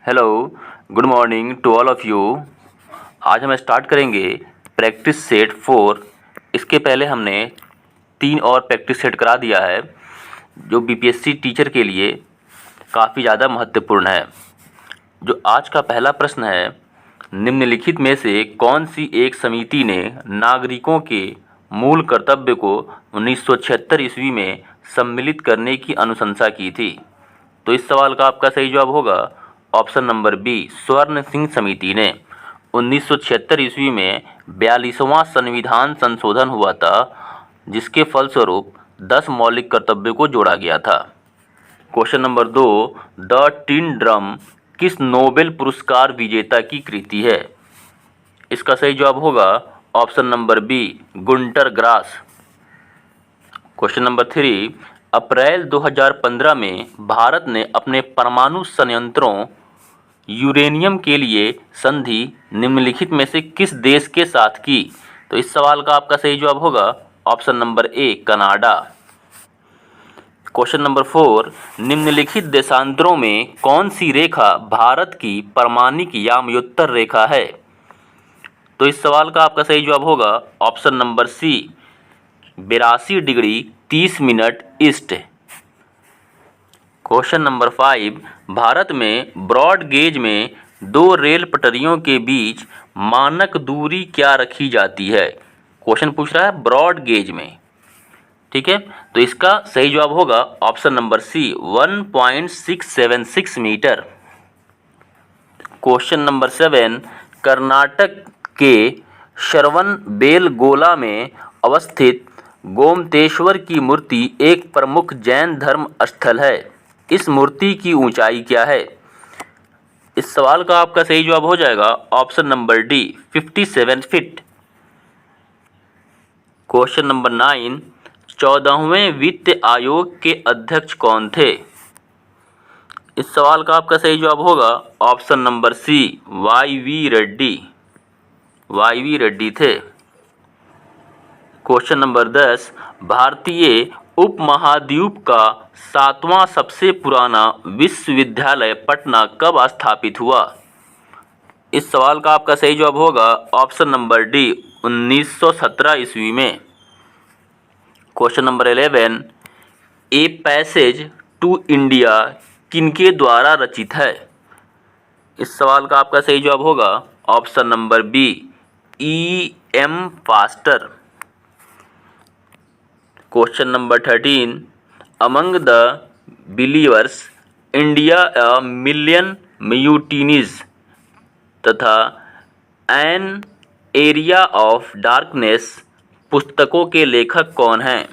Hello, good morning to all of you. आज हम start करेंगे प्रैक्टिस सेट 4। इसके पहले हमने 3 और प्रैक्टिस सेट करा दिया है जो बीपीएससी टीचर के लिए काफ़ी ज़्यादा महत्वपूर्ण है। जो आज का पहला प्रश्न है, निम्नलिखित में से कौन सी एक समिति ने नागरिकों के मूल कर्तव्य को 1976 ईस्वी में सम्मिलित करने की अनुशंसा की थी? तो इस सवाल का आपका सही जवाब होगा ऑप्शन नंबर बी, स्वर्ण सिंह समिति ने। 1976 ईस्वी में 42वां संविधान संशोधन हुआ था, जिसके फलस्वरूप 10 मौलिक कर्तव्यों को जोड़ा गया था। Question number 2, the tin drum किस नोबेल पुरस्कार विजेता की कृति है? इसका सही जवाब होगा option number B, Gunter Grass. Question number 3, April 2015 में भारत ने अपने परमाणु संयंत्रों यूरेनियम के लिए संधि निम्नलिखित में से किस देश के साथ की? तो इस सवाल का आपका सही जवाब होगा option number A, Canada. Question number 4, निम्नलिखित देशांतरों में कौन सी रेखा भारत की परमाणिक याम्योत्तर रेखा है? तो इस सवाल का आपका सही जवाब होगा option number C, 82 degree 30 minute east. Question number 5, Bharat में ब्रॉड गेज में 2 रेल पटरियों के बीच मानक दूरी क्या रखी जाती है? क्वेश्चन पूछ रहा है ब्रॉड गेज में, ठीक है। तो इसका सही जवाब होगा option number C, 1.676 metre. Question number 7, Karnataka के श्रवणबेलगोला में अवस्थित गोमतेश्वर की मूर्ति एक प्रमुख जैन धर्म स्थल है। इस मूर्ति की ऊंचाई क्या है? इस सवाल का आपका सही जवाब हो जाएगा option number D, 57 feet. Question number 9, 14वें वित्त आयोग के अध्यक्ष कौन थे? इस सवाल का आपका सही जवाब होगा option number C, Y V. Reddy. Y V. Reddy थे। क्वेश्चन नंबर 10, भारतीय उपमहाद्वीप का 7वां सबसे पुराना विश्वविद्यालय पटना कब स्थापित हुआ? इस सवाल का आपका सही जवाब होगा ऑप्शन नंबर डी, 1917 ईस्वी में। Question number 11, a passage to India किनके द्वारा रचित है? इस सवाल का आपका सही जवाब होगा option number B, E.M. Forster. Question number 13, among the believers India a million mutinies तथा एन एरिया ऑफ डार्कनेस पुस्तकों के लेखक कौन हैं?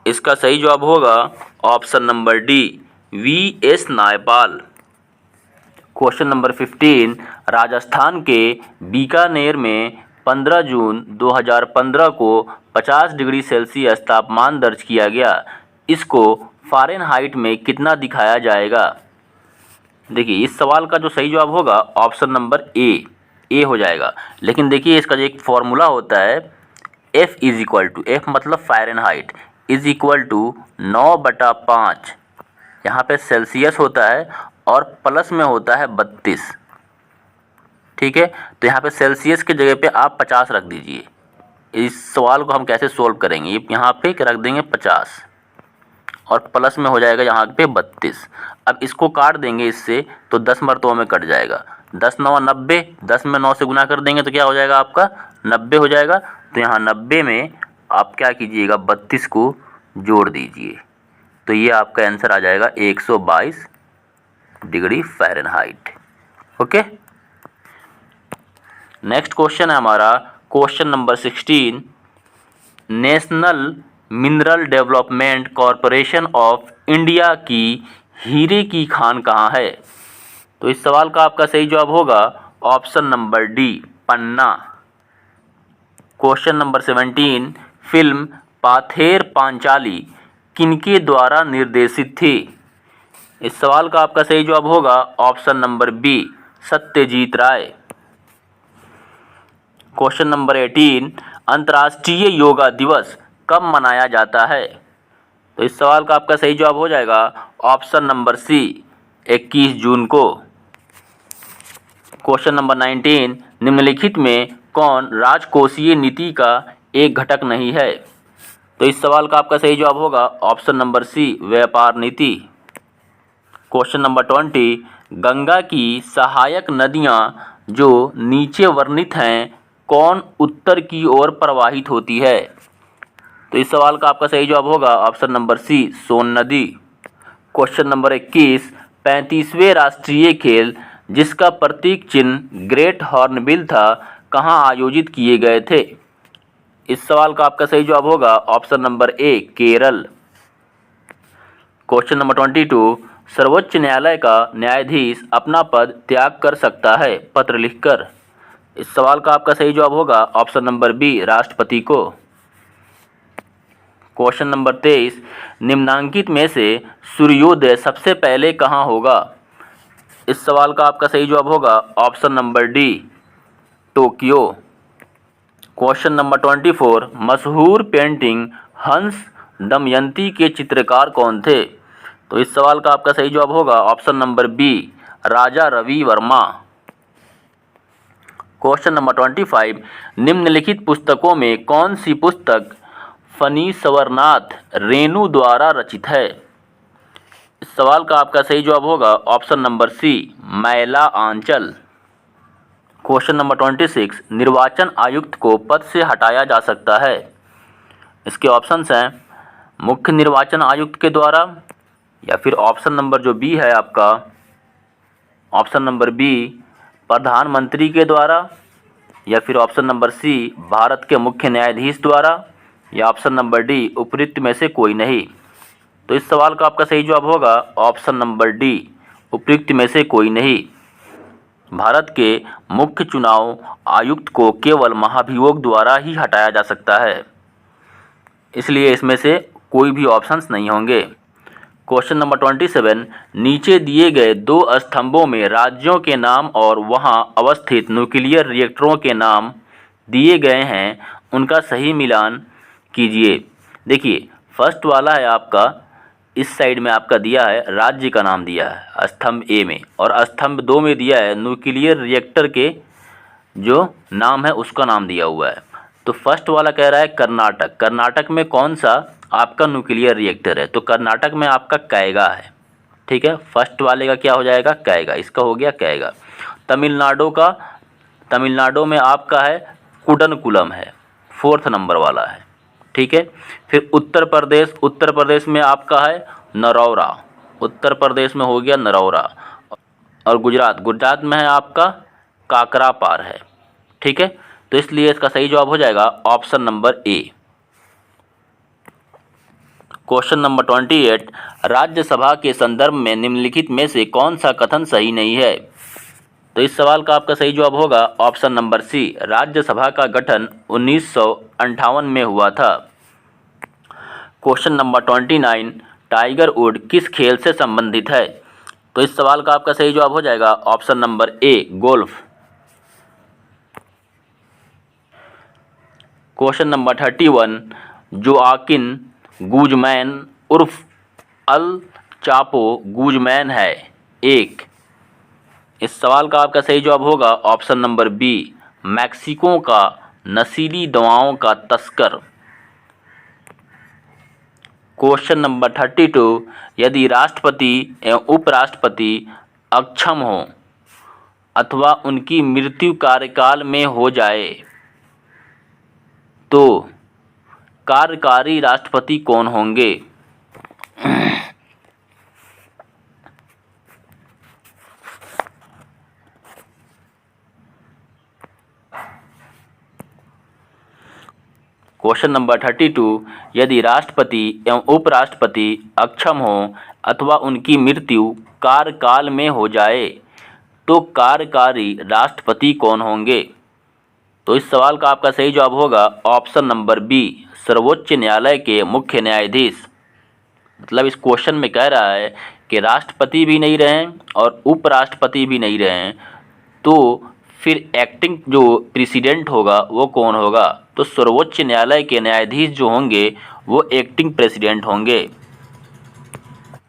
इसका सही जवाब होगा option number D, V.S. Naipaul. Question number 15, Rajasthan के बीकानेर में 15 जून 2015 को 50 डिग्री सेल्सियस तापमान दर्ज किया गया। इसको फ़ारेनहाइट में कितना दिखाया जाएगा? देखिए, इस सवाल का जो सही जवाब होगा ऑप्शन नंबर ए हो जाएगा। लेकिन देखिए, इसका जो एक फॉर्मूला होता है, F मतलब फ़ारेनहाइट इज इक्वल टू 9/5। यहाँ पे सेल्सियस होता है और प्लस में होता है 32, ठीक है। तो यहाँ पे सेल्सियस की जगह पे आप 50 रख दीजिए। इस सवाल को हम कैसे सोल्व करेंगे, ये यहाँ पे रख देंगे 50 और प्लस में हो जाएगा यहाँ पे 32। अब इसको काट देंगे इससे, तो 10 मरतबों में कट जाएगा। 10 9 90, 10 में 9 से गुना कर देंगे तो क्या हो जाएगा आपका 90 हो जाएगा। तो यहाँ 90 में आप क्या कीजिएगा, 32 को जोड़ दीजिए, तो ये आपका आंसर आ जाएगा 122 degree Fahrenheit. Okay, next question है हमारा question number 16, national mineral development corporation of India की हीरे की खान कहाँ है? तो इस सवाल का आपका सही जवाब होगा option number D, Panna. Question number 17, film Pather Panchali किनके द्वारा निर्देशित थी? इस सवाल का आपका सही जवाब होगा ऑप्शन नंबर बी, सत्यजीत राय। क्वेश्चन नंबर 18, अंतर्राष्ट्रीय योगा दिवस कब मनाया जाता है? तो इस सवाल का आपका सही जवाब हो जाएगा ऑप्शन नंबर सी, 21 जून को। क्वेश्चन नंबर 19, निम्नलिखित में कौन राजकोषीय नीति का एक घटक नहीं है? तो इस सवाल का आपका सही जवाब होगा ऑप्शन नंबर सी, व्यापार नीति। क्वेश्चन नंबर 20, गंगा की सहायक नदियां जो नीचे वर्णित हैं कौन उत्तर की ओर प्रवाहित होती है? तो इस सवाल का आपका सही जवाब होगा ऑप्शन नंबर सी, सोन नदी। क्वेश्चन नंबर 21, 35वें राष्ट्रीय खेल जिसका प्रतीक चिन्ह ग्रेट हॉर्नबिल था कहाँ आयोजित किए गए थे? इस सवाल का आपका सही जवाब होगा option number A, Kerala. Question number 22, सर्वोच्च न्यायालय का न्यायाधीश अपना पद त्याग कर सकता है पत्र लिखकर? इस सवाल का आपका सही जवाब होगा ऑप्शन नंबर बी, राष्ट्रपति को। क्वेश्चन नंबर 23, निम्नांकित में से सूर्योदय सबसे पहले कहाँ होगा? इस सवाल का आपका सही जवाब होगा option number D, Tokyo. Question number 24, मशहूर पेंटिंग हंस दमयंती के चित्रकार कौन थे? तो इस सवाल का आपका सही जवाब होगा option number B, Raja Ravi Varma. Question number 25, निम्नलिखित पुस्तकों में कौन सी पुस्तक फणीश्वरनाथ रेणु द्वारा रचित है? इस सवाल का आपका सही जवाब होगा ऑप्शन नंबर सी, मैला आंचल। क्वेश्चन नंबर 26, निर्वाचन आयुक्त को पद से हटाया जा सकता है? इसके ऑप्शंस हैं मुख्य निर्वाचन आयुक्त के द्वारा, या फिर ऑप्शन नंबर जो बी है आपका, ऑप्शन नंबर बी, प्रधानमंत्री के द्वारा, या फिर ऑप्शन नंबर सी, भारत के मुख्य न्यायाधीश द्वारा, या ऑप्शन नंबर डी, उपयुक्त में से कोई नहीं। तो इस सवाल का आपका सही जवाब होगा ऑप्शन नंबर डी, उपयुक्त में से कोई नहीं। भारत के मुख्य चुनाव आयुक्त को केवल महाभियोग द्वारा ही हटाया जा सकता है, इसलिए इसमें से कोई भी ऑप्शंस नहीं होंगे। क्वेश्चन नंबर 27, नीचे दिए गए दो स्तंभों में राज्यों के नाम और वहां अवस्थित न्यूक्लियर रिएक्टरों के नाम दिए गए हैं, उनका सही मिलान कीजिए। देखिए, फर्स्ट वाला है आपका, इस साइड में आपका दिया है राज्य का नाम दिया है स्तंभ ए में, और स्तंभ 2 में दिया है न्यूक्लियर रिएक्टर के जो नाम है उसका नाम दिया हुआ है। तो फर्स्ट वाला कह रहा है कर्नाटक। कर्नाटक में कौन सा आपका न्यूक्लियर रिएक्टर है? तो कर्नाटक में आपका कैगा है, ठीक है। फर्स्ट वाले का क्या हो जाएगा? कैगा, इसका हो गया कैगा। तमिलनाडु का, तमिलनाडु में आपका है कुडनकुलम है, 4th नंबर वाला है, ठीक है। फिर उत्तर प्रदेश, उत्तर प्रदेश में आपका है नरौरा, उत्तर प्रदेश में हो गया नरौरा। और गुजरात, गुजरात में है आपका काकरापार है, ठीक है। तो इसलिए इसका सही जवाब हो जाएगा option number A. Question number 28, Rajya Sabha के संदर्भ में निम्नलिखित में से कौन सा कथन सही नहीं है? तो इस सवाल का आपका सही जवाब होगा ऑप्शन नंबर सी, राज्यसभा का गठन 1958 में हुआ था। क्वेश्चन नंबर 29, टाइगर वुड किस खेल से संबंधित है? तो इस सवाल का आपका सही जवाब हो जाएगा option number A, golf. Question number 31, Joaquin Guzman उर्फ अल चापो गुजमैन है एक। इस सवाल का आपका सही जवाब होगा ऑप्शन नंबर बी, मैक्सिको का नशीली दवाओं का तस्कर। क्वेश्चन नंबर 32, यदि राष्ट्रपति एवं उपराष्ट्रपति अक्षम हो अथवा उनकी मृत्यु कार्यकाल में हो जाए तो कार्यकारी राष्ट्रपति कौन होंगे? क्वेश्चन नंबर 32, यदि राष्ट्रपति एवं उपराष्ट्रपति अक्षम हो अथवा उनकी मृत्यु कार्यकाल में हो जाए तो कार्यकारी राष्ट्रपति कौन होंगे? तो इस सवाल का आपका सही जवाब होगा ऑप्शन नंबर बी, सर्वोच्च न्यायालय के मुख्य न्यायाधीश। मतलब इस क्वेश्चन में कह रहा है कि राष्ट्रपति भी नहीं रहे और उपराष्ट्रपति भी नहीं रहे, तो फिर एक्टिंग जो प्रेसिडेंट होगा वो कौन होगा? तो सर्वोच्च न्यायालय के न्यायाधीश जो होंगे वो एक्टिंग प्रेसिडेंट होंगे।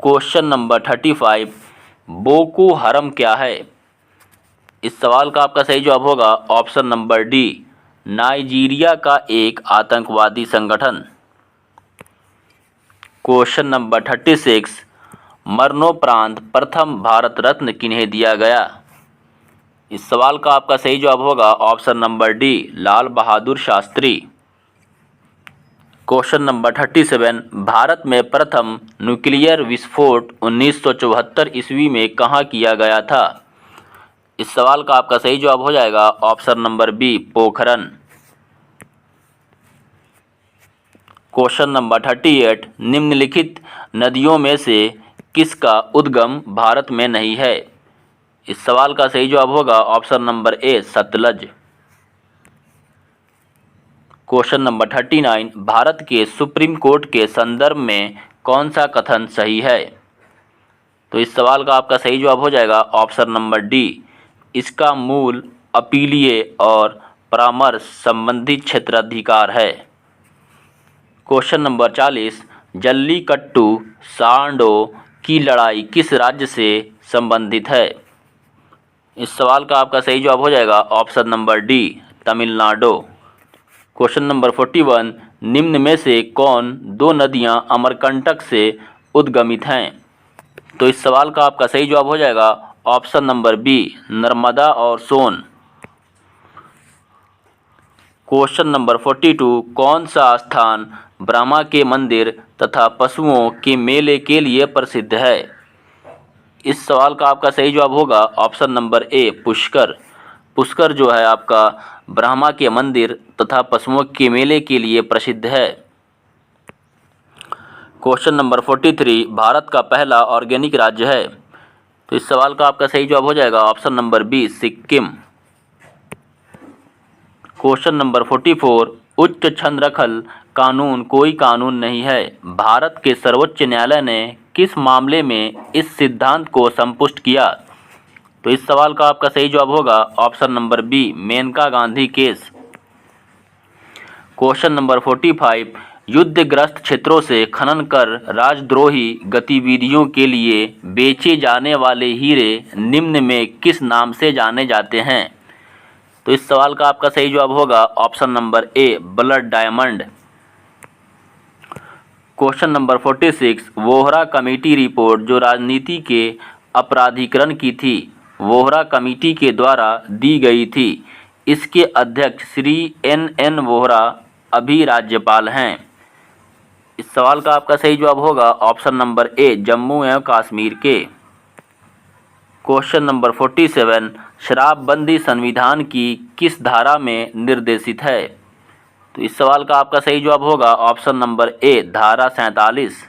क्वेश्चन नंबर 35, बोको हरम क्या है? इस सवाल का आपका सही जवाब होगा ऑप्शन नंबर डी, नाइजीरिया का एक आतंकवादी संगठन। क्वेश्चन नंबर 36, मरणोपरांत प्रथम भारत रत्न किन्हें दिया गया? इस सवाल का आपका सही जवाब होगा option number D, Lal Bahadur Shastri. Question number 37, Bharat में प्रथम न्यूक्लियर विस्फोट 1974 ईस्वी में कहाँ किया गया था? इस सवाल का आपका सही जवाब हो जाएगा option number B, Pokhran. Question number 38, निम्नलिखित नदियों में से किसका उद्गम भारत में नहीं है? इस सवाल का सही जवाब होगा option number A, Sutlej. Question number 39, Bharat के सुप्रीम कोर्ट के संदर्भ में कौन सा कथन सही है? तो इस सवाल का आपका सही जवाब हो जाएगा ऑप्शन नंबर डी, इसका मूल अपीलीय और परामर्श संबंधी क्षेत्राधिकार है। क्वेश्चन नंबर 40, जल्लीकट्टू सांडो की लड़ाई किस राज्य से संबंधित है? इस सवाल का आपका सही जवाब हो जाएगा option number D, Tamil Nadu. Question number 41, निम्न में से कौन दो नदियां अमरकंटक से उद्गमित हैं? तो इस सवाल का आपका सही जवाब हो जाएगा ऑप्शन नंबर बी, नर्मदा और सोन। क्वेश्चन नंबर 42, कौन सा स्थान ब्रह्मा के मंदिर तथा पशुओं के मेले के लिए प्रसिद्ध है? इस सवाल का आपका सही जवाब होगा option number A, Pushkar. Pushkar जो है आपका ब्रह्मा के मंदिर तथा पशुओं के मेले के लिए प्रसिद्ध है। क्वेश्चन नंबर 43, भारत का पहला ऑर्गेनिक राज्य है? तो इस सवाल का आपका सही जवाब हो जाएगा option number B, Sikkim. Question number 44, उच्च छंदरखल कानून कोई कानून नहीं है, भारत के सर्वोच्च न्यायालय ने किस मामले में इस सिद्धांत को संपुष्ट किया? तो इस सवाल का आपका सही जवाब होगा option number B, Maneka Gandhi case. Question number 45, युद्धग्रस्त क्षेत्रों से खनन कर राजद्रोही गतिविधियों के लिए बेचे जाने वाले हीरे निम्न में किस नाम से जाने जाते हैं? तो इस सवाल का आपका सही जवाब होगा option number A, blood diamond. Question number 46, Vohra committee report जो राजनीति के अपराधीकरण की थी, वोहरा कमेटी के द्वारा दी गई थी, इसके अध्यक्ष श्री एन वोहरा अभी राज्यपाल हैं। इस सवाल का आपका सही जवाब होगा ऑप्शन नंबर ए, जम्मू एवं कश्मीर के। क्वेश्चन नंबर 47, शराबबंदी संविधान की किस धारा में निर्देशित है? तो इस सवाल का आपका सही जवाब होगा ऑप्शन नंबर ए, धारा 47।